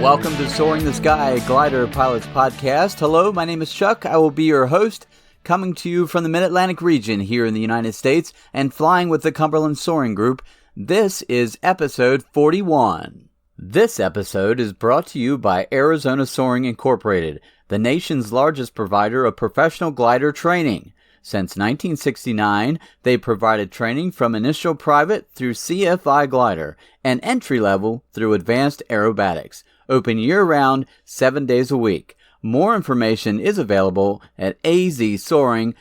Welcome to Soaring the Sky, Glider Pilots Podcast. Hello, my name is Chuck. I will be your host, coming to you from the Mid-Atlantic region here in the United States and flying with the Cumberland Soaring Group. This is episode 41. This episode is brought to you by Arizona Soaring Incorporated, the nation's largest provider of professional glider training. Since 1969, they provided training from initial private through CFI glider and entry level through advanced aerobatics. Open year-round, 7 days a week. More information is available at azsoaring.com.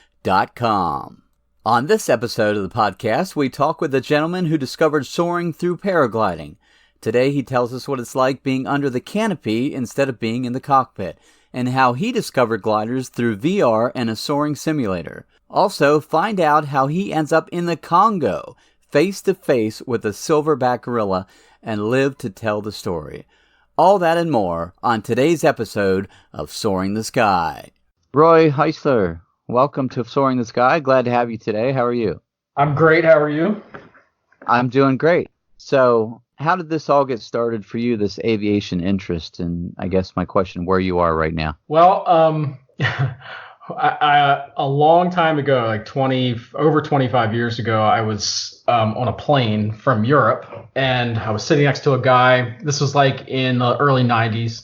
On this episode of the podcast, we talk with a gentleman who discovered soaring through paragliding. Today, he tells us what it's like being under the canopy instead of being in the cockpit, and how he discovered gliders through VR and a soaring simulator. Also, find out how he ends up in the Congo, face-to-face with a silverback gorilla, and live to tell the story. All that and more on today's episode of Soaring the Sky. Roy Heisler, welcome to Soaring the Sky. Glad to have you today. How are you? I'm great. How are you? I'm doing great. So, how did this all get started for you, this aviation interest? And I guess my question, where you are right now? Well, a long time ago, like over 25 years ago, I was on a plane from Europe, and I was sitting next to a guy. This was like in the early 90s,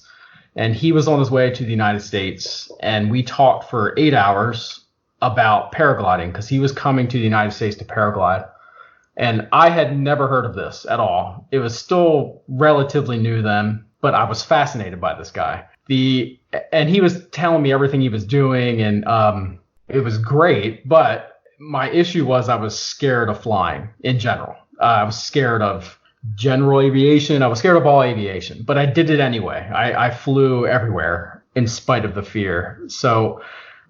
and he was on his way to the United States, and we talked for 8 hours about paragliding because he was coming to the United States to paraglide. And I had never heard of this at all. It was still relatively new then, but I was fascinated by this guy. And he was telling me everything he was doing, and it was great. But my issue was I was scared of flying in general. I was scared of general aviation. I was scared of all aviation, but I did it anyway. I flew everywhere in spite of the fear. So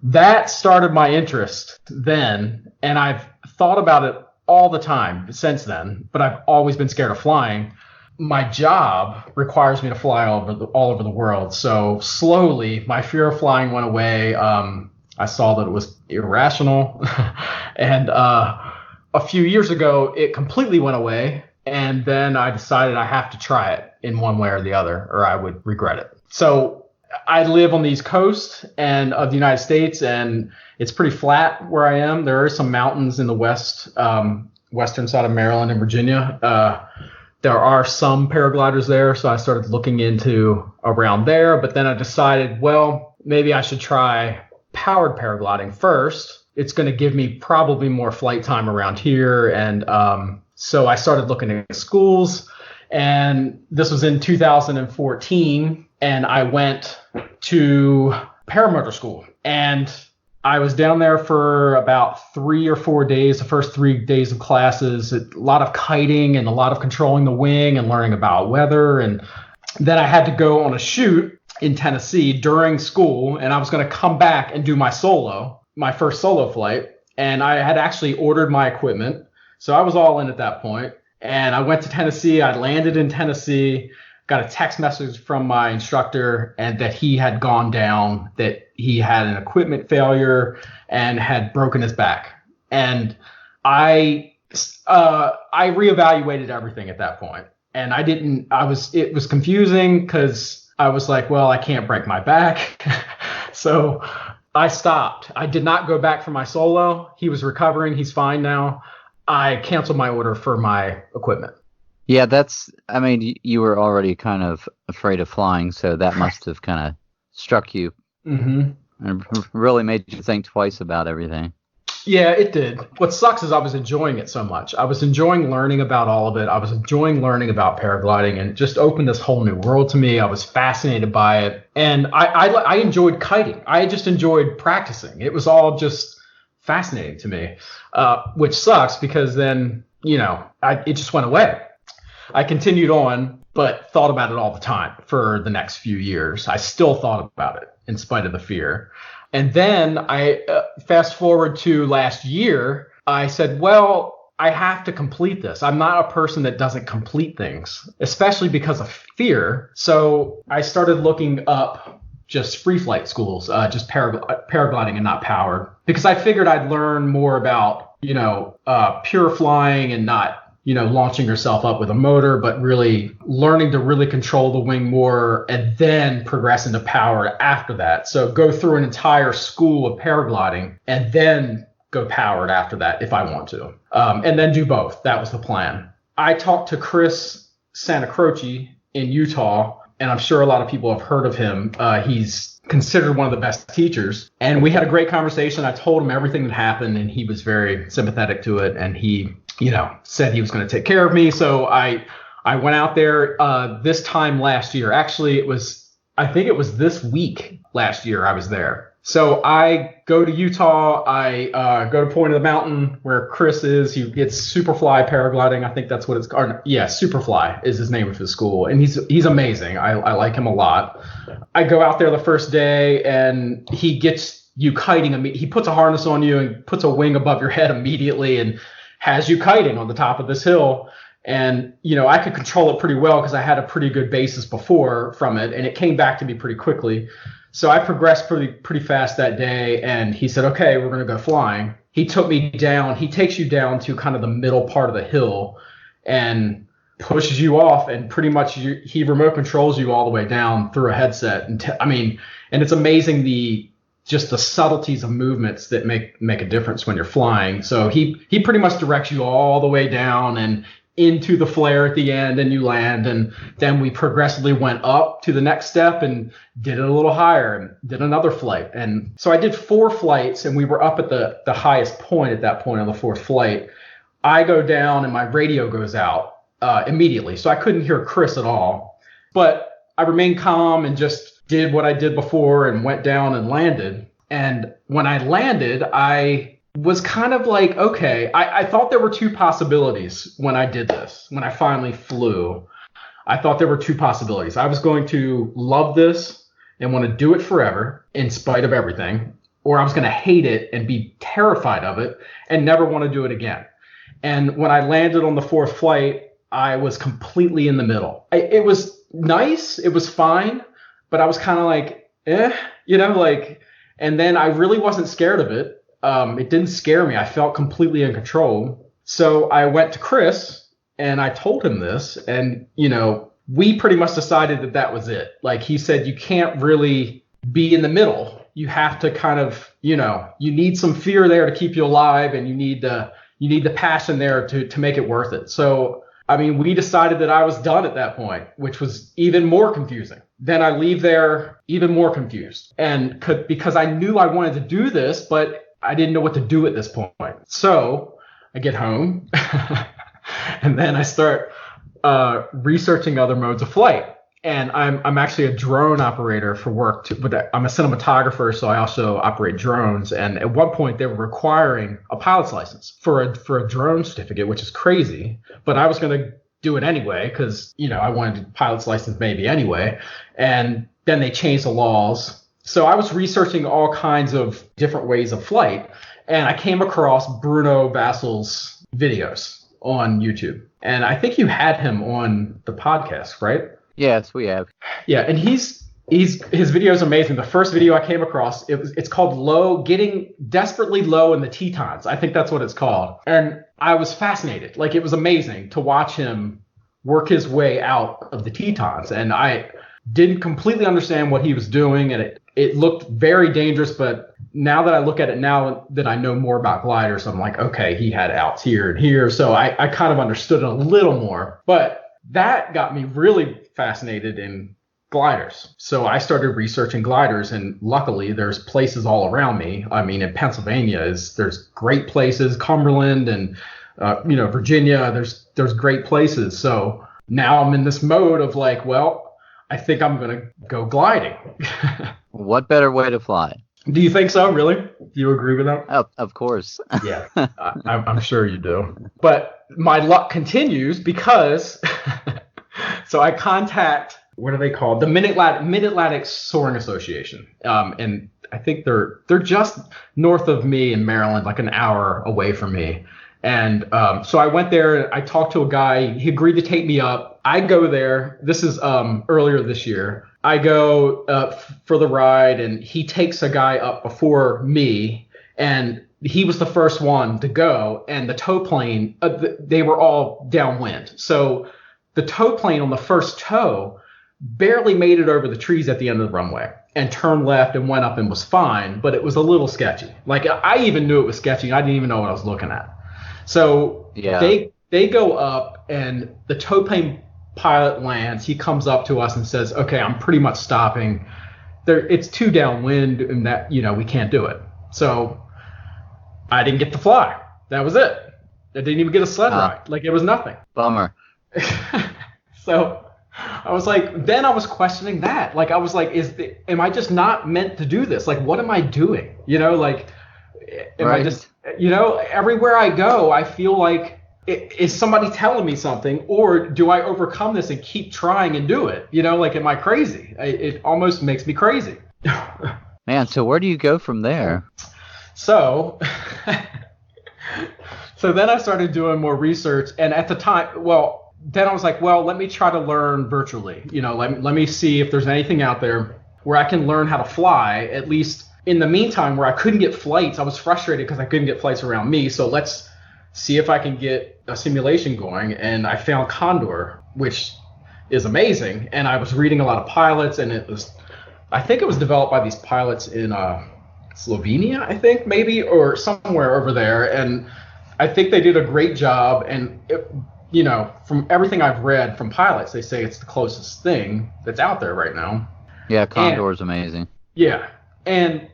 that started my interest then, and I've thought about it all the time since then, but I've always been scared of flying. My job requires me to fly all over the world. So slowly, my fear of flying went away. I saw that it was irrational. And a few years ago, it completely went away. And then I decided I have to try it in one way or the other, or I would regret it. So I live on the East Coast of the United States, and it's pretty flat where I am. There are some mountains in the western side of Maryland and Virginia. There are some paragliders there, so I started looking into around there. But then I decided, well, maybe I should try powered paragliding first. It's going to give me probably more flight time around here. And so I started looking at schools, and this was in 2014. And I went to paramotor school, and I was down there for about 3 or 4 days, the first 3 days of classes, a lot of kiting and a lot of controlling the wing and learning about weather. And then I had to go on a shoot in Tennessee during school, and I was going to come back and do my first solo flight. And I had actually ordered my equipment, so I was all in at that point. And I went to Tennessee. I landed in Tennessee, got a text message from my instructor, and that he had gone down, that he had an equipment failure and had broken his back. And I reevaluated everything at that point. And it was confusing because I was like, well, I can't break my back. So I stopped. I did not go back for my solo. He was recovering. He's fine now. I canceled my order for my equipment. Yeah, you were already kind of afraid of flying, so that must have kind of struck you. Mm-hmm. And really made you think twice about everything. Yeah, it did. What sucks is I was enjoying it so much. I was enjoying learning about all of it. I was enjoying learning about paragliding, and it just opened this whole new world to me. I was fascinated by it. And I enjoyed kiting. I just enjoyed practicing. It was all just fascinating to me, which sucks because then, it just went away. I continued on, but thought about it all the time for the next few years. I still thought about it in spite of the fear. And then I fast forward to last year, I said, well, I have to complete this. I'm not a person that doesn't complete things, especially because of fear. So I started looking up just free flight schools, just paragliding and not powered, because I figured I'd learn more about, pure flying and not, launching yourself up with a motor, but really learning to really control the wing more and then progress into power after that. So go through an entire school of paragliding and then go powered after that if I want to, and then do both. That was the plan. I talked to Chris Santacroce in Utah, and I'm sure a lot of people have heard of him. He's considered one of the best teachers, and we had a great conversation. I told him everything that happened, and he was very sympathetic to it, and he said he was going to take care of me. So I went out there this time last year. Actually, I think it was this week last year I was there. So I go to Utah. I go to Point of the Mountain where Chris is. It's Superfly Paragliding. I think that's what it's called. Yeah, Superfly is his name of his school. And he's amazing. I like him a lot. I go out there the first day and he gets you kiting. He puts a harness on you and puts a wing above your head immediately and has you kiting on the top of this hill. And, I could control it pretty well because I had a pretty good basis before from it. And it came back to me pretty quickly. So I progressed pretty fast that day, and he said, okay, we're going to go flying. He took me down. He takes you down to kind of the middle part of the hill and pushes you off, and pretty much he remote controls you all the way down through a headset. And and it's amazing just the subtleties of movements that make a difference when you're flying. So he pretty much directs you all the way down and into the flare at the end, and you land. And then we progressively went up to the next step and did it a little higher and did another flight. And so I did 4 flights, and we were up at the highest point at that point on the 4th flight. I go down and my radio goes out immediately. So I couldn't hear Chris at all, but I remained calm and just did what I did before and went down and landed. And when I landed, I was kind of like, okay, I thought there were 2 possibilities when I did this. When I finally flew, I thought there were 2 possibilities. I was going to love this and want to do it forever in spite of everything, or I was going to hate it and be terrified of it and never want to do it again. And when I landed on the 4th flight, I was completely in the middle. It was nice. It was fine. But I was kind of like, and then I really wasn't scared of it. It didn't scare me. I felt completely in control. So I went to Chris and I told him this, and, we pretty much decided that was it. Like he said, you can't really be in the middle. You have to kind of, you need some fear there to keep you alive, and you need the passion there to make it worth it. So, we decided that I was done at that point, which was even more confusing. Then I leave there even more confused, and because I knew I wanted to do this, but I didn't know what to do at this point. So I get home and then I start researching other modes of flight. And I'm actually a drone operator for work too, but I'm a cinematographer, so I also operate drones. And at one point they were requiring a pilot's license for a drone certificate, which is crazy. But I was going to do it anyway because, I wanted a pilot's license maybe anyway. And then they changed the laws. So I was researching all kinds of different ways of flight, and I came across Bruno Vassel's videos on YouTube. And I think you had him on the podcast, right? Yes, we have. Yeah, and his video is amazing. The first video I came across, it's called Getting Desperately Low in the Tetons. I think that's what it's called. And I was fascinated. Like, it was amazing to watch him work his way out of the Tetons. And I didn't completely understand what he was doing, and it looked very dangerous. But now that I look at it, now that I know more about gliders, I'm like, okay, he had outs here and here. So I kind of understood it a little more. But that got me really fascinated in gliders. So I started researching gliders, and luckily there's places all around me. In Pennsylvania there's great places, Cumberland and Virginia. There's great places. So now I'm in this mode of like, well, I think I'm going to go gliding. What better way to fly? Do you think so? Really? Do you agree with that? Of course. Yeah, I'm sure you do. But my luck continues because so I contact, what are they called? The Mid-Atlantic Soaring Association. And I think they're just north of me in Maryland, like an hour away from me. And so I went there, I talked to a guy, he agreed to take me up. I go there, this is earlier this year. I go for the ride, and he takes a guy up before me, and he was the first one to go, and the tow plane, they were all downwind. So the tow plane on the first tow barely made it over the trees at the end of the runway and turned left and went up and was fine, but it was a little sketchy. Like I even knew it was sketchy. I didn't even know what I was looking at. So they go up, and the tow plane pilot lands. He comes up to us and says, "Okay, I'm pretty much stopping. It's too downwind, and that we can't do it." So I didn't get to fly. That was it. I didn't even get a sled ride. Like it was nothing. Bummer. So I was like, then I was questioning that. Like I was like, am I just not meant to do this? Like, what am I doing? Like, am I just, everywhere I go, I feel like, is somebody telling me something, or do I overcome this and keep trying and do it? Like, am I crazy? It almost makes me crazy. Man, so where do you go from there? So then I started doing more research, and at the time, then I was like, let me try to learn virtually. Let me see if there's anything out there where I can learn how to fly, at least in the meantime, where I couldn't get flights. I was frustrated because I couldn't get flights around me. So let's see if I can get a simulation going. And I found Condor, which is amazing. And I was reading a lot of pilots, and I think it was developed by these pilots in Slovenia, I think, maybe, or somewhere over there. And I think they did a great job. And from everything I've read from pilots, they say it's the closest thing that's out there right now. Yeah, Condor is amazing. Yeah. And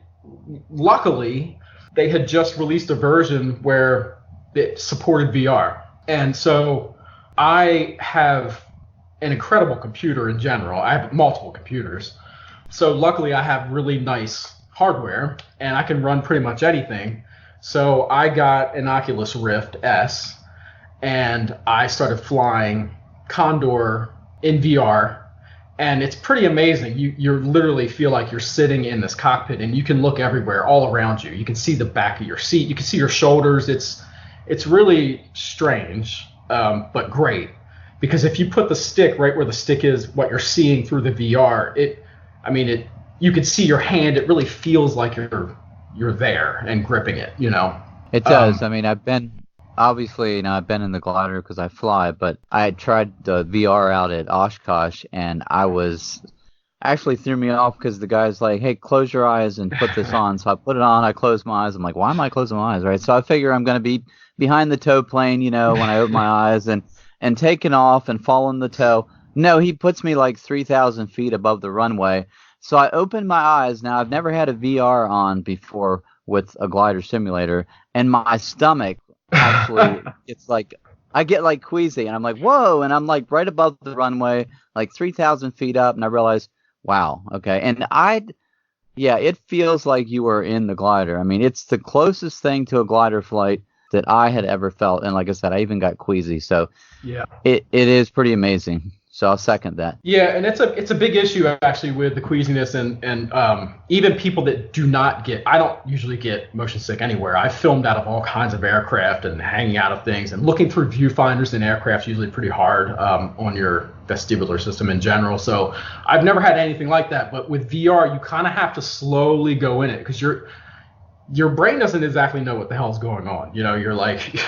luckily, they had just released a version where it supported VR. And so I have an incredible computer in general. I have multiple computers. So luckily, I have really nice hardware, and I can run pretty much anything. So I got an Oculus Rift S, and I started flying Condor in VR, and it's pretty amazing. You literally feel like you're sitting in this cockpit, and you can look everywhere, all around you. You can see the back of your seat. You can see your shoulders. It's really strange, but great, because if you put the stick right where the stick is, what you're seeing through the VR, you can see your hand. It really feels like you're there and gripping it. It does. I've been. Obviously, I've been in the glider because I fly, but I tried the VR out at Oshkosh, and actually threw me off because the guy's like, "Hey, close your eyes and put this on." So I put it on, I closed my eyes. I'm like, why am I closing my eyes, right? So I figure I'm going to be behind the tow plane, when I open my eyes and taking off and following the tow. No, he puts me like 3,000 feet above the runway. So I opened my eyes. Now, I've never had a VR on before with a glider simulator, and my stomach actually, it's like I get like queasy, and I'm like, whoa, and I'm like right above the runway, like 3,000 feet up, and I realize, wow, okay. And it feels like you are in the glider. It's the closest thing to a glider flight that I had ever felt, and like I said, I even got queasy. So yeah, it is pretty amazing. So I'll second that. Yeah, and it's a big issue actually with the queasiness and even people that do not get. I don't usually get motion sick anywhere. I've filmed out of all kinds of aircraft and hanging out of things, and looking through viewfinders in aircraft is usually pretty hard on your vestibular system in general. So I've never had anything like that. But with VR, you kind of have to slowly go in it because your brain doesn't exactly know what the hell's going on. You're like.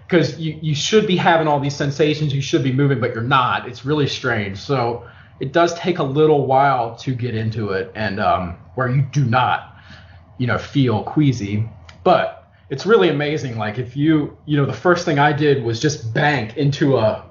Because you should be having all these sensations, you should be moving, but you're not. It's really strange. So it does take a little while to get into it, and where you do not, feel queasy. But it's really amazing. Like if the first thing I did was just bank into a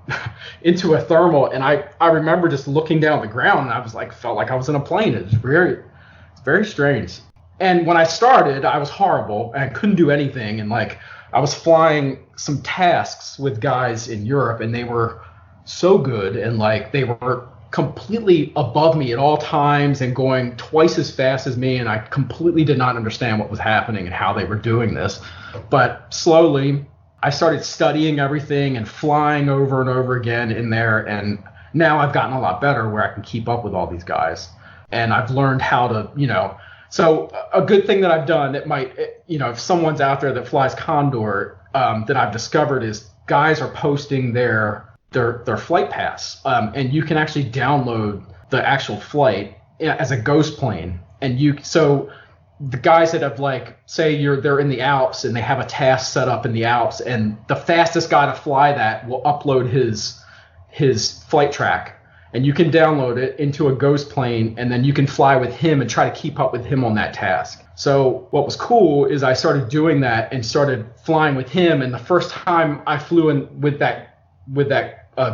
thermal, and I remember just looking down at the ground, and I was like, felt like I was in a plane. It's very strange. And when I started, I was horrible and I couldn't do anything, and like. I was flying some tasks with guys in Europe, and they were so good, and like they were completely above me at all times and going twice as fast as me, and I completely did not understand what was happening and how they were doing this. But slowly, I started studying everything and flying over and over again in there, and now I've gotten a lot better where I can keep up with all these guys, and I've learned how to, So a good thing that I've done that might, if someone's out there that flies Condor, that I've discovered is guys are posting their flight paths, and you can actually download the actual flight as a ghost plane, and so the guys that have like, say they're in the Alps and they have a task set up in the Alps, and the fastest guy to fly that will upload his flight track, and you can download it into a ghost plane, and then you can fly with him and try to keep up with him on that task. So what was cool is I started doing that and started flying with him. And the first time I flew in with that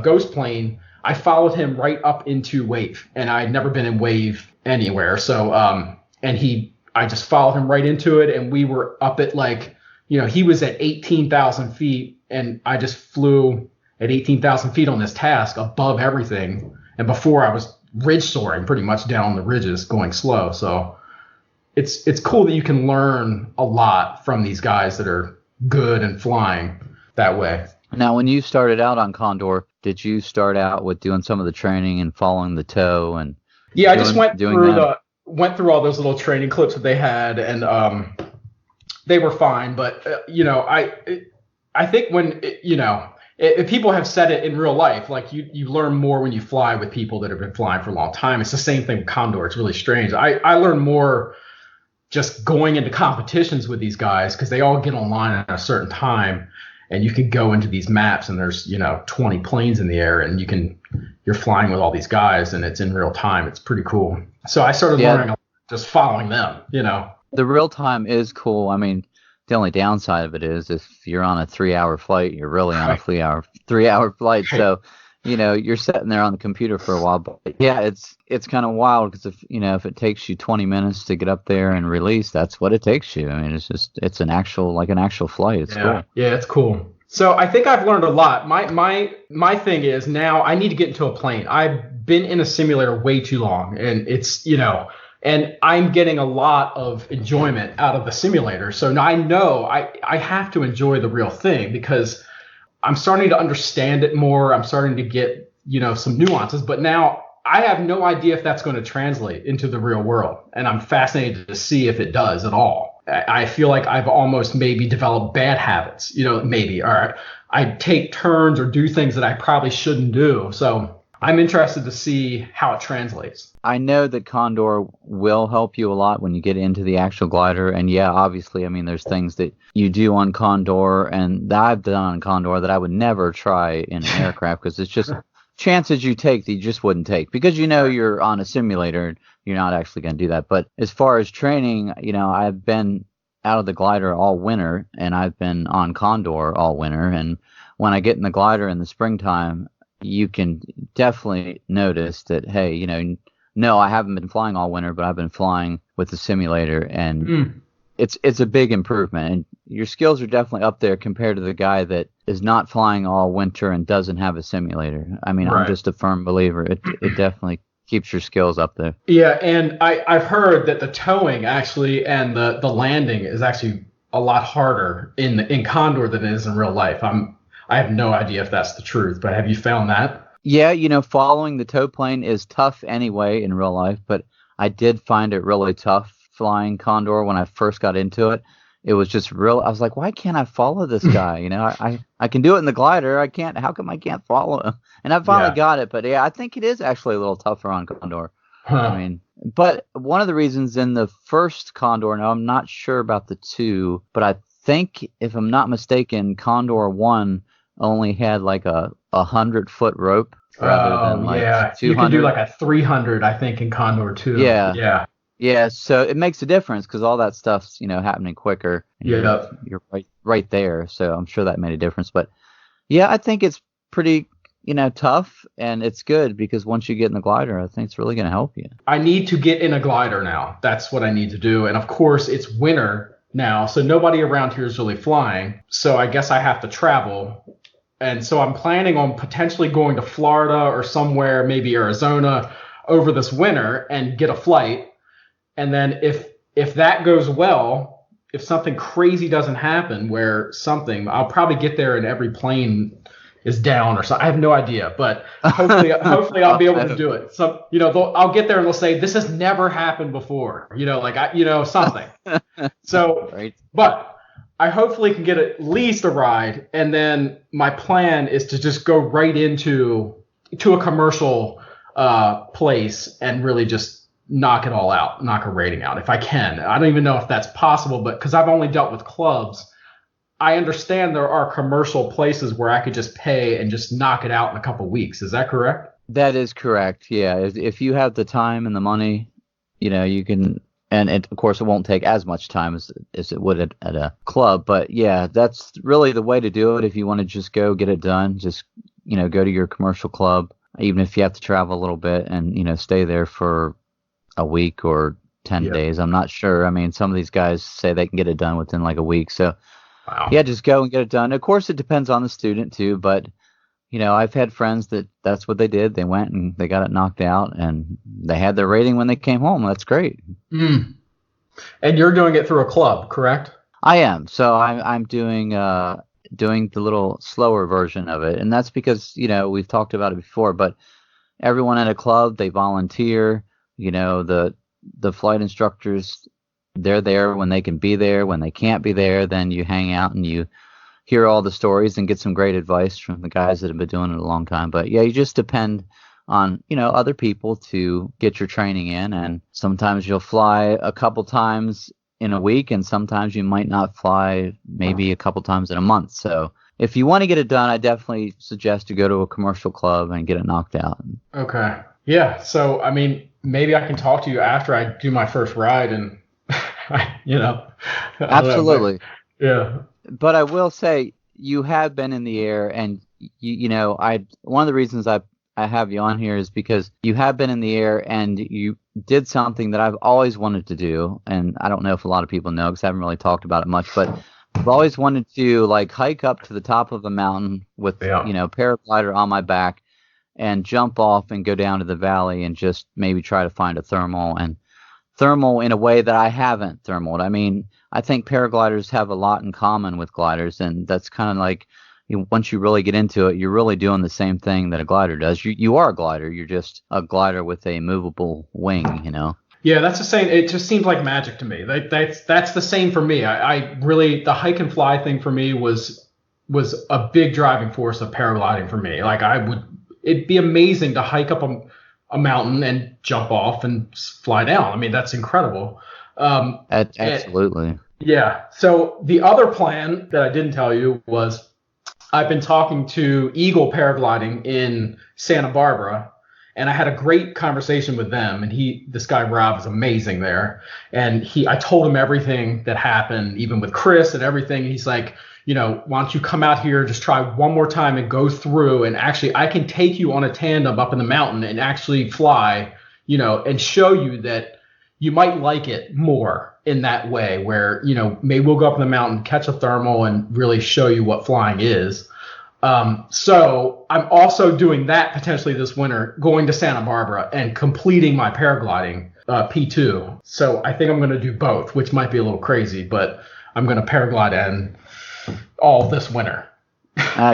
ghost plane, I followed him right up into Wave, and I had never been in Wave anywhere. So I just followed him right into it, and we were up at like, he was at 18,000 feet, and I just flew at 18,000 feet on this task above everything. And before I was ridge soaring pretty much down the ridges going slow. So it's cool that you can learn a lot from these guys that are good and flying that way. Now, when you started out on Condor, did you start out with doing some of the training and following the tow? And I just went through all those little training clips that they had, and they were fine. But I think when if people have said it in real life, like you learn more when you fly with people that have been flying for a long time. It's the same thing with Condor. It's really strange. I learn more just going into competitions with these guys, because they all get online at a certain time, and you can go into these maps and there's 20 planes in the air, and you're flying with all these guys, and it's in real time. It's pretty cool. So I started learning just following them. The real time is cool. I mean, the only downside of it is if you're on a 3-hour flight, you're really on a 3-hour flight. So, you're sitting there on the computer for a while. But yeah, it's kind of wild, because if it takes you 20 minutes to get up there and release, that's what it takes you. I mean, it's an actual flight. It's cool. Yeah, it's cool. So I think I've learned a lot. My thing is now I need to get into a plane. I've been in a simulator way too long, and it's and I'm getting a lot of enjoyment out of the simulator. So now I know I have to enjoy the real thing, because I'm starting to understand it more. I'm starting to get, some nuances, but now I have no idea if that's going to translate into the real world. And I'm fascinated to see if it does at all. I feel like I've almost maybe developed bad habits, or I take turns or do things that I probably shouldn't do. So I'm interested to see how it translates. I know that Condor will help you a lot when you get into the actual glider. And yeah, obviously, I mean, there's things that you do on Condor and that I've done on Condor that I would never try in an aircraft, because it's just chances you take that you just wouldn't take, because you're on a simulator and you're not actually going to do that. But as far as training, I've been out of the glider all winter, and I've been on Condor all winter. And when I get in the glider in the springtime, you can definitely notice that, hey, no, I haven't been flying all winter, but I've been flying with the simulator, and it's a big improvement. And your skills are definitely up there compared to the guy that is not flying all winter and doesn't have a simulator. I mean, right. I'm just a firm believer. It definitely keeps your skills up there. Yeah, and I've heard that the towing actually and the landing is actually a lot harder in Condor than it is in real life. I have no idea if that's the truth, but have you found that? Yeah, following the tow plane is tough anyway in real life, but I did find it really tough flying Condor when I first got into it. It was just real. I was like, why can't I follow this guy? I can do it in the glider. I can't. How come I can't follow him? And I finally got it. But yeah, I think it is actually a little tougher on Condor. Huh. I mean, but one of the reasons in the first Condor, now I'm not sure about the two, but I think, if I'm not mistaken, Condor 1 only had like a 100-foot rope rather than like 200. You can do like a 300, I think, in Condor 2. Yeah, so it makes a difference because all that stuff's happening quicker. You're right there, so I'm sure that made a difference. But yeah, I think it's pretty tough, and it's good because once you get in the glider, I think it's really going to help you. I need to get in a glider now. That's what I need to do, and of course it's winter now, so nobody around here is really flying. So I guess I have to travel. And so I'm planning on potentially going to Florida or somewhere, maybe Arizona, over this winter and get a flight. And then if that goes well, if something crazy doesn't happen I'll probably get there and every plane is down or something. I have no idea, but hopefully I'll be able to do it. So, I'll get there and they'll say, this has never happened before, something. So, right. But I hopefully can get at least a ride, and then my plan is to just go right into a commercial place and really just knock it all out, knock a rating out if I can. I don't even know if that's possible, but because I've only dealt with clubs, I understand there are commercial places where I could just pay and just knock it out in a couple of weeks. Is that correct? That is correct. Yeah, if you have the time and the money, you can, and of course it won't take as much time as it would at a club. But yeah, that's really the way to do it. If you want to just go get it done, just go to your commercial club, even if you have to travel a little bit and stay there for a week or 10 days. I'm not sure. I mean, some of these guys say they can get it done within like a week. So Wow. yeah, just go and get it done. Of course, it depends on the student too, but I've had friends that's what they did. They went and they got it knocked out and they had their rating when they came home. That's great. Mm. And you're doing it through a club, correct? I am. So I'm doing the little slower version of it. And that's because, we've talked about it before, but everyone at a club, they volunteer. The flight instructors, they're there when they can be there. When they can't be there, then you hang out and you hear all the stories and get some great advice from the guys that have been doing it a long time. But yeah, you just depend on, other people to get your training in. And sometimes you'll fly a couple times in a week, and sometimes you might not fly maybe a couple times in a month. So if you want to get it done, I definitely suggest to go to a commercial club and get it knocked out. Okay. Yeah. So, I mean, maybe I can talk to you after I do my first ride and, Absolutely. Yeah. But I will say you have been in the air, and one of the reasons I have you on here is because you have been in the air and you did something that I've always wanted to do, and I don't know if a lot of people know because I haven't really talked about it much, but I've always wanted to like hike up to the top of a mountain with paraglider on my back and jump off and go down to the valley and just maybe try to find a thermal in a way that I haven't thermaled. I mean, I think paragliders have a lot in common with gliders, and that's kind of like once you really get into it, you're really doing the same thing that a glider does. You are a glider. You're just a glider with a movable wing, Yeah, that's the same. It just seems like magic to me. That's the same for me. I really, the hike and fly thing for me was a big driving force of paragliding for me. Like it'd be amazing to hike up a mountain and jump off and fly down. I mean, that's incredible. Absolutely. Yeah. So the other plan that I didn't tell you was I've been talking to Eagle Paragliding in Santa Barbara, and I had a great conversation with them. And this guy Rob is amazing there. And I told him everything that happened, even with Chris and everything. He's like, why don't you come out here, just try one more time and go through, and actually I can take you on a tandem up in the mountain and actually fly, and show you that you might like it more in that way where, maybe we'll go up in the mountain, catch a thermal, and really show you what flying is. So I'm also doing that potentially this winter, going to Santa Barbara and completing my paragliding P2. So I think I'm going to do both, which might be a little crazy, but I'm going to paraglide and all this winter.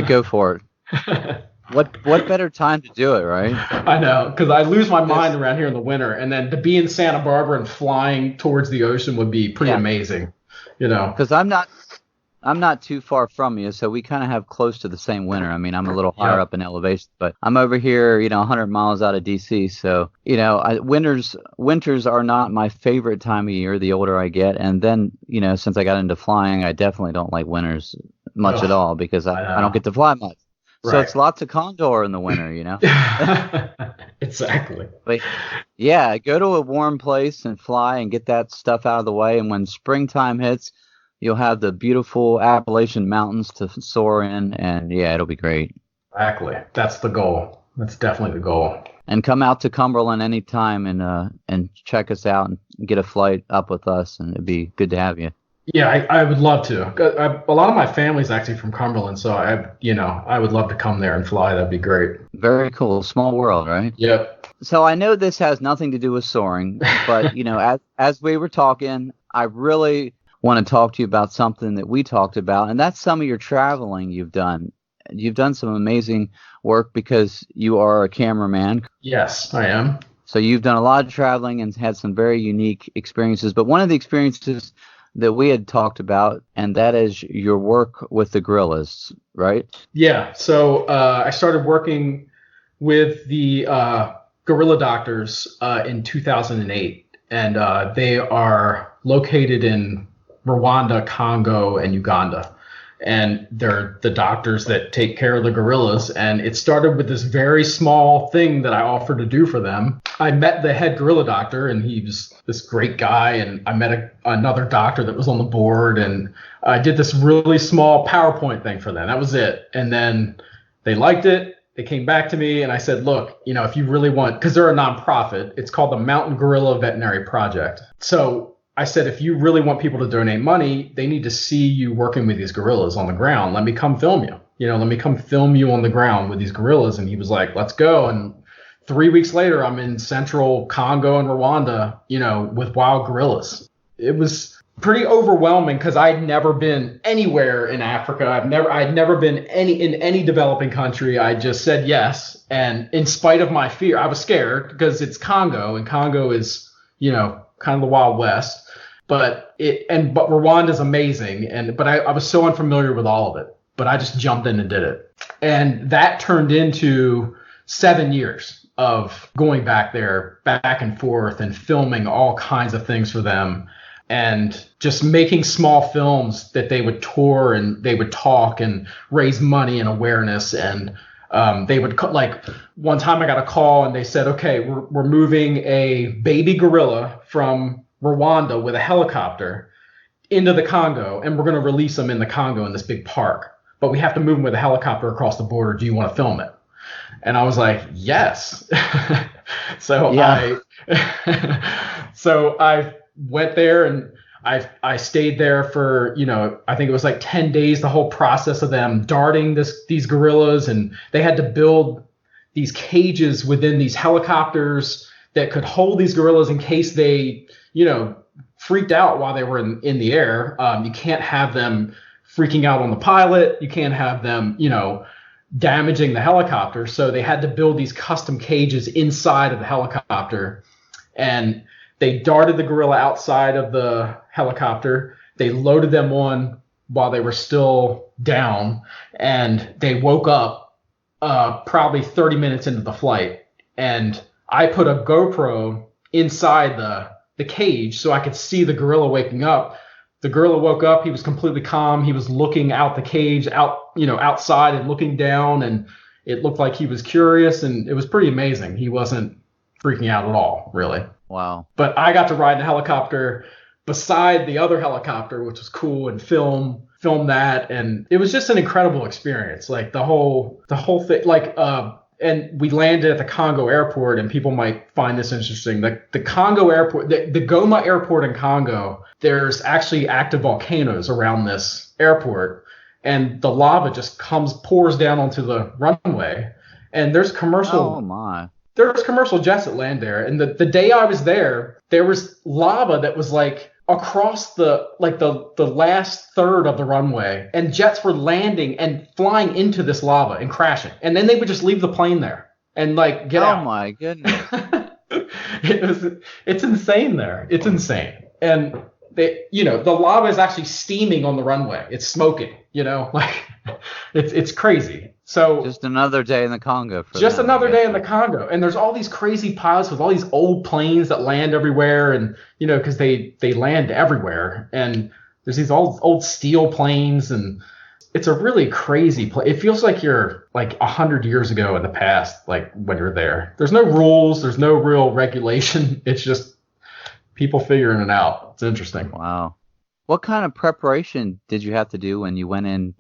Go for it. What better time to do it, right? I know, because I lose my mind around here in the winter, and then to be in Santa Barbara and flying towards the ocean would be pretty amazing, Because I'm not too far from you, so we kind of have close to the same winter. I mean, I'm a little higher up in elevation, but I'm over here, 100 miles out of DC. So, winters are not my favorite time of year the older I get. And then, since I got into flying, I definitely don't like winters much at all because I don't get to fly much. Right. So it's lots of condor in the winter, Exactly. But yeah, go to a warm place and fly and get that stuff out of the way. And when springtime hits, you'll have the beautiful Appalachian Mountains to soar in, and yeah, it'll be great. Exactly. That's the goal. That's definitely the goal. And come out to Cumberland anytime and check us out and get a flight up with us, and it'd be good to have you. Yeah, I would love to. A lot of my family's actually from Cumberland, so I would love to come there and fly. That'd be great. Very cool. Small world, right? Yep. So I know this has nothing to do with soaring, but as we were talking, I really want to talk to you about something that we talked about, and that's some of your traveling you've done. You've done some amazing work because you are a cameraman. Yes, I am. So you've done a lot of traveling and had some very unique experiences. But one of the experiences that we had talked about, and that is your work with the gorillas, right? Yeah. So I started working with the gorilla doctors in 2008, and they are located in Rwanda, Congo, and Uganda. And they're the doctors that take care of the gorillas. And it started with this very small thing that I offered to do for them. I met the head gorilla doctor, and he was this great guy. And I met another doctor that was on the board, and I did this really small PowerPoint thing for them. That was it. And then they liked it. They came back to me, and I said, look, if you really want, because they're a nonprofit, it's called the Mountain Gorilla Veterinary Project. So I said, if you really want people to donate money, they need to see you working with these gorillas on the ground. Let me come film you. Let me come film you on the ground with these gorillas. And he was like, let's go. And 3 weeks later, I'm in central Congo and Rwanda, with wild gorillas. It was pretty overwhelming because I'd never been anywhere in Africa. I'd never been in any developing country. I just said yes. And in spite of my fear, I was scared because it's Congo, and Congo is, kind of the Wild West. But Rwanda's amazing. But I was so unfamiliar with all of it, but I just jumped in and did it. And that turned into 7 years of going back there, back and forth, and filming all kinds of things for them, and just making small films that they would tour and they would talk and raise money and awareness. And they would one time I got a call and they said, okay, we're moving a baby gorilla from Rwanda with a helicopter into the Congo, and we're going to release them in the Congo in this big park, but we have to move them with a helicopter across the border. Do you want to film it? And I was like, yes. So I went there, and I stayed there for, I think it was like 10 days, the whole process of them darting these gorillas, and they had to build these cages within these helicopters that could hold these gorillas in case they, freaked out while they were in the air. You can't have them freaking out on the pilot. You can't have them, damaging the helicopter. So they had to build these custom cages inside of the helicopter, and they darted the gorilla outside of the helicopter. They loaded them on while they were still down, and they woke up probably 30 minutes into the flight. And I put a GoPro inside the cage so I could see the gorilla waking up. The gorilla woke up. He was completely calm. He was looking out the cage, outside and looking down, and it looked like he was curious, and it was pretty amazing. He wasn't freaking out at all, really. Wow. But I got to ride the helicopter beside the other helicopter, which was cool, and film that, and it was just an incredible experience. Like the whole thing, and we landed at the Congo airport, and people might find this interesting. The Congo airport, the Goma airport in Congo, there's actually active volcanoes around this airport, and the lava just pours down onto the runway, and there's commercial jets that land there. And the day I was there was lava that was like across the last third of the runway, and jets were landing and flying into this lava and crashing, and then they would just leave the plane there and get out. Oh my goodness. It's insane there. It's insane. And the lava is actually steaming on the runway. It's smoking, it's crazy. So just another day in the Congo. Another day in the Congo. And there's all these crazy pilots with all these old planes that land everywhere. And, because they land everywhere. And there's these old steel planes. And it's a really crazy place. It feels like you're 100 years ago in the past, when you're there. There's no rules. There's no real regulation. It's just people figuring it out. It's interesting. Wow. What kind of preparation did you have to do when you went in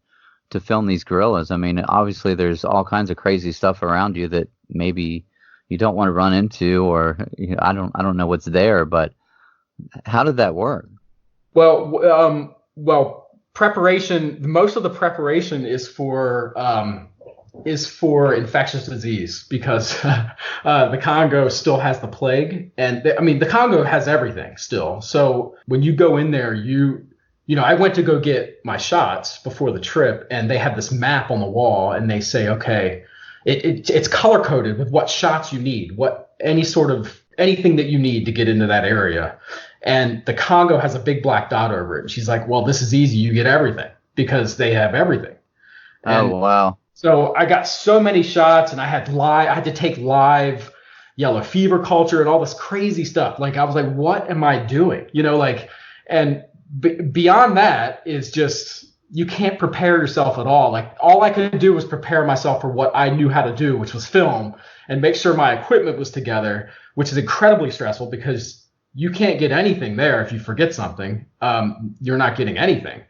to film these gorillas? I mean, obviously there's all kinds of crazy stuff around you that maybe you don't want to run into, or I don't know what's there, but how did that work? Well, preparation. Most of the preparation is for infectious disease, because the Congo still has the plague, and the Congo has everything still. So when you go in there, I went to go get my shots before the trip, and they have this map on the wall, and they say, okay, it's color coded with what shots you need, anything that you need to get into that area. And the Congo has a big black dot over it. And she's like, well, this is easy. You get everything because they have everything. And oh, wow. So I got so many shots, and I had to take live yellow fever culture and all this crazy stuff. Like I was like, what am I doing? And beyond that is just, you can't prepare yourself at all. Like all I could do was prepare myself for what I knew how to do, which was film and make sure my equipment was together, which is incredibly stressful because you can't get anything there. If you forget something, you're not getting anything.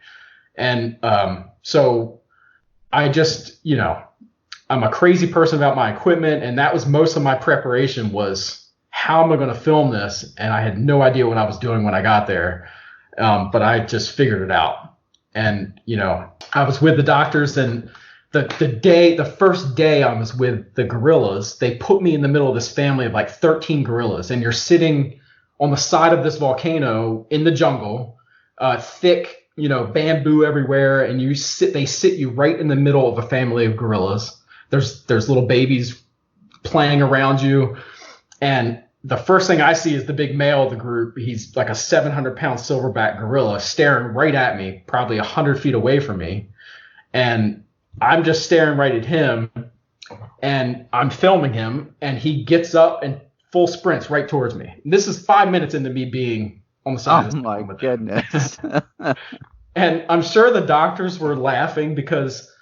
And so I just, I'm a crazy person about my equipment. And that was most of my preparation was, how am I going to film this? And I had no idea what I was doing when I got there. But I just figured it out. And, I was with the doctors, and the first day I was with the gorillas, they put me in the middle of this family of like 13 gorillas, and you're sitting on the side of this volcano in the jungle, thick, bamboo everywhere. And they sit you right in the middle of a family of gorillas. There's little babies playing around you. And the first thing I see is the big male of the group. He's like a 700-pound silverback gorilla staring right at me, probably 100 feet away from me. And I'm just staring right at him, and I'm filming him, and he gets up and full sprints right towards me. And this is 5 minutes into me being on the side of this. Oh, my goodness. And I'm sure the doctors were laughing because,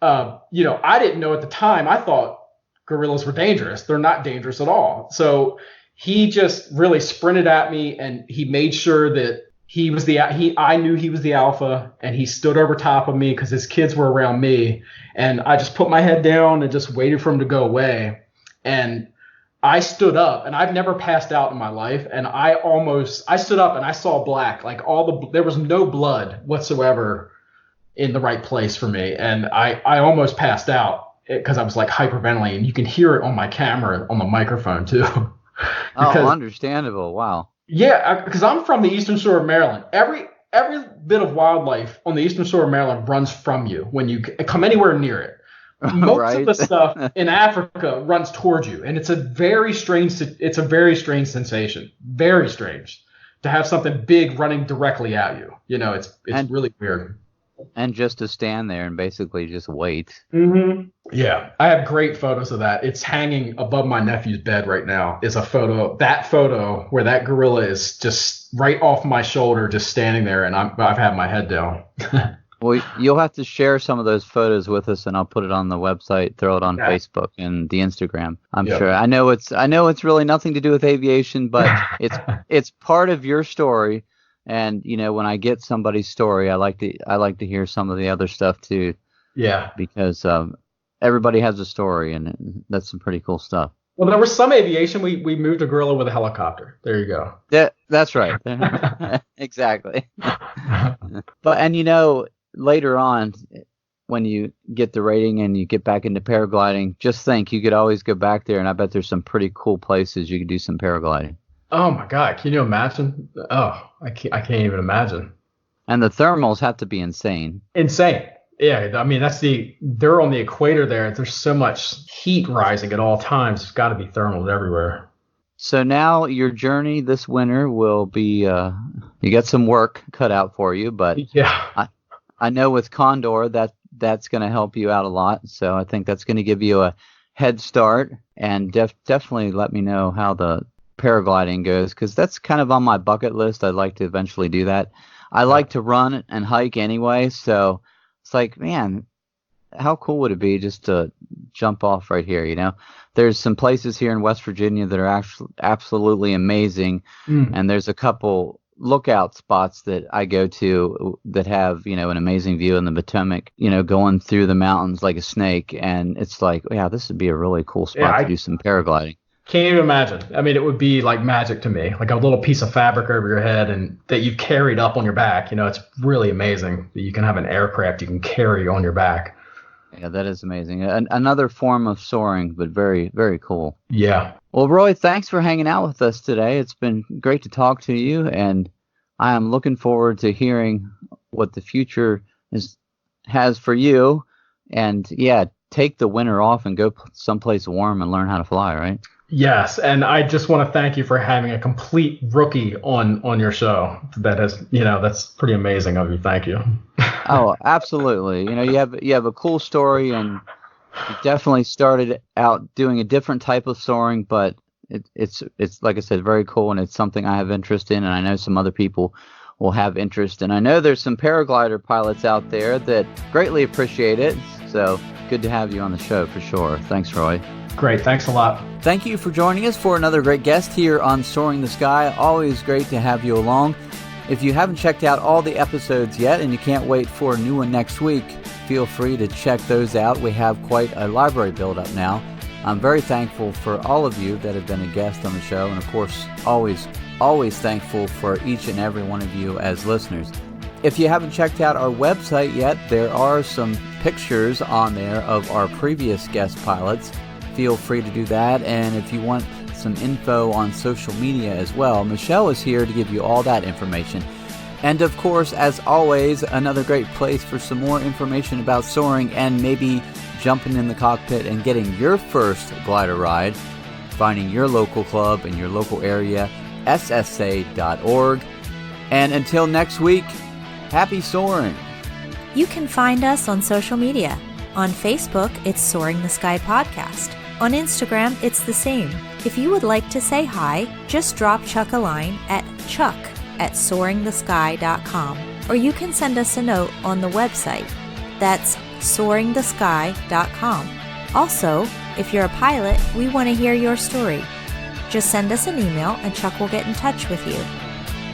I didn't know at the time. I thought gorillas were dangerous. They're not dangerous at all. So he just really sprinted at me, and he made sure that I knew he was the alpha, and he stood over top of me because his kids were around me. And I just put my head down and just waited for him to go away. And I stood up, and I've never passed out in my life. And I stood up and I saw black, like there was no blood whatsoever in the right place for me. And I almost passed out because I was like hyperventilating. You can hear it on my camera, on the microphone too. Understandable. Wow. Yeah, because I'm from the Eastern Shore of Maryland. Every bit of wildlife on the Eastern Shore of Maryland runs from you when you come anywhere near it. Most of the stuff in Africa runs towards you, and it's a very strange sensation. Very strange to have something big running directly at you. It's really weird. And just to stand there and basically just wait. Mm-hmm. Yeah, I have great photos of that. It's hanging above my nephew's bed right now. Is a photo where that gorilla is just right off my shoulder, just standing there, and I've had my head down. Well, you'll have to share some of those photos with us, and I'll put it on the website, throw it on Facebook and the Instagram. I'm sure. I know it's really nothing to do with aviation, but it's part of your story. And when I get somebody's story, I like to hear some of the other stuff too. Yeah. Because everybody has a story, and that's some pretty cool stuff. Well, there was some aviation. We moved a gorilla with a helicopter. There you go. That's right. Exactly. But later on, when you get the rating and you get back into paragliding, just think you could always go back there, and I bet there's some pretty cool places you could do some paragliding. Oh my God! Can you imagine? Oh, I can't even imagine. And the thermals have to be insane. Insane. Yeah, I mean they're on the equator there. There's so much heat rising at all times. There's got to be thermals everywhere. So now your journey this winter will be you got some work cut out for you, but yeah, I know with Condor that's going to help you out a lot. So I think that's going to give you a head start, and definitely let me know how the paragliding goes, because that's kind of on my bucket list. I'd like to eventually do that. I like to run and hike anyway, so it's like, man, how cool would it be just to jump off right here? There's some places here in West Virginia that are actually absolutely amazing, and there's a couple lookout spots that I go to that have an amazing view in the Potomac, going through the mountains like a snake, and it's like, yeah, this would be a really cool spot to do some paragliding. Can't even imagine. I mean, it would be like magic to me, like a little piece of fabric over your head and that you've carried up on your back. It's really amazing that you can have an aircraft you can carry on your back. Yeah, that is amazing. Another form of soaring, but very, very cool. Yeah. Well, Roy, thanks for hanging out with us today. It's been great to talk to you, and I am looking forward to hearing what the future has for you. And yeah, take the winter off and go someplace warm and learn how to fly, right? Yes, and I just want to thank you for having a complete rookie on your show. That's pretty amazing of you. Thank you. Oh, absolutely. You have a cool story, and you definitely started out doing a different type of soaring, but it's like I said, very cool, and it's something I have interest in, and I know some other people will have interest. And I know there's some paraglider pilots out there that greatly appreciate it. So good to have you on the show for sure. Thanks, Roy. Great. Thanks a lot. Thank you for joining us for another great guest here on Soaring the Sky. Always great to have you along. If you haven't checked out all the episodes yet and you can't wait for a new one next week, feel free to check those out. We have quite a library build up now. I'm very thankful for all of you that have been a guest on the show, and of course, always thankful for each and every one of you as listeners. If you haven't checked out our website yet, there are some pictures on there of our previous guest pilots. Feel free to do that, and if you want some info on social media as well, Michelle is here to give you all that information. And of course, as always, another great place for some more information about soaring and maybe jumping in the cockpit and getting your first glider ride, finding your local club in your local area, ssa.org. And until next week, happy soaring! You can find us on social media. On Facebook, it's Soaring the Sky Podcast. On Instagram, it's the same. If you would like to say hi, just drop Chuck a line at chuck@soaringthesky.com, or you can send us a note on the website. That's soaringthesky.com. Also, if you're a pilot, we want to hear your story. Just send us an email and Chuck will get in touch with you.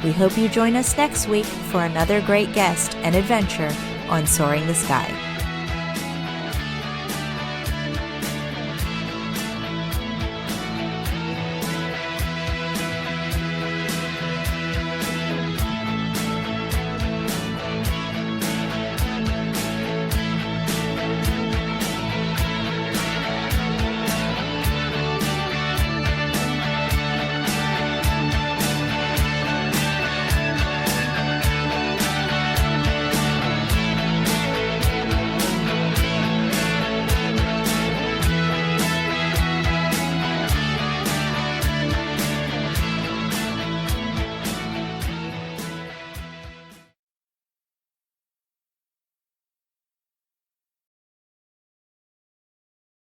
We hope you join us next week for another great guest and adventure on Soaring the Sky.